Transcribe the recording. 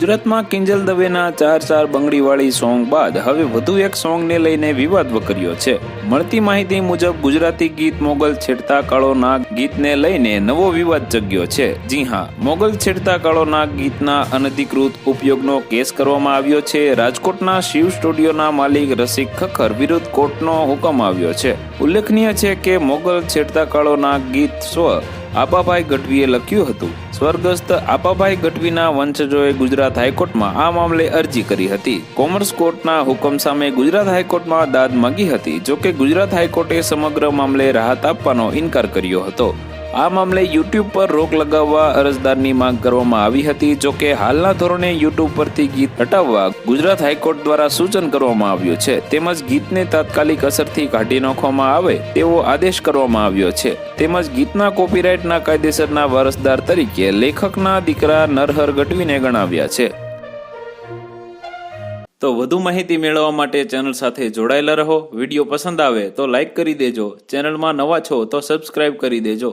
ગુજરાતમાં કિંજલ દવેના 4 બંગડીવાળી સોંગ બાદ હવે વધુ એક સોંગને લઈને વિવાદ વકર્યો છે। મળતી માહિતી મુજબ ગુજરાતી ગીત મોગલ છેડતા કાળો નાગ ગીતને લઈને નવો વિવાદ જગ્યો છે। જી હા, મોગલ છેડતા કાળો નાગ ગીતના અનધિકૃત ઉપયોગનો કેસ કરવામાં આવ્યો છે। રાજકોટના શિવ સ્ટુડિયોના માલિક રસિક ખખર વિરુદ્ધ કોર્ટનો હુકમ આવ્યો છે। ઉલ્લેખનીય છે કે મોગલ છેડતા કાળો નાગ ગીત આપાભાઈ ગઢવીએ લખ્યું હતું। સ્વર્ગસ્થ આપાભાઈ ગઢવીના વંશજોએ ગુજરાત હાઈકોર્ટમાં આ મામલે અરજી કરી હતી। કોમર્સ કોર્ટના હુકમ સામે ગુજરાત હાઈકોર્ટમાં દાદ માંગી હતી। જોકે ગુજરાત હાઈકોર્ટે સમગ્ર મામલે રાહત આપવાનો ઇનકાર કર્યો હતો। આ મામલે યુટ્યુબ પર રોક લગાવવા અરજદારની માંગ કરવામાં આવી હતી। જોકે હાલના ધોરણે યુટ્યુબ પરથી ગીત હટાવવા ગુજરાત હાઈકોર્ટ દ્વારા સૂચન કરવામાં આવ્યું છે, તેમજ ગીતને તાત્કાલિક અસરથી કાઢી નાખવામાં આવે તેવો આદેશ કરવામાં આવ્યો છે। તેમજ ગીતના કોપીરાઇટના કાયદેસરના વારસદાર તરીકે લેખકના દીકરા નરહર ગઢવીને ગણાવ્યા છે। તો વધુ માહિતી મેળવવા માટે ચેનલ સાથે જોડાયેલા રહો। વિડીયો પસંદ આવે તો લાઈક કરી દેજો। ચેનલમાં નવા છો તો સબસ્ક્રાઇબ કરી દેજો।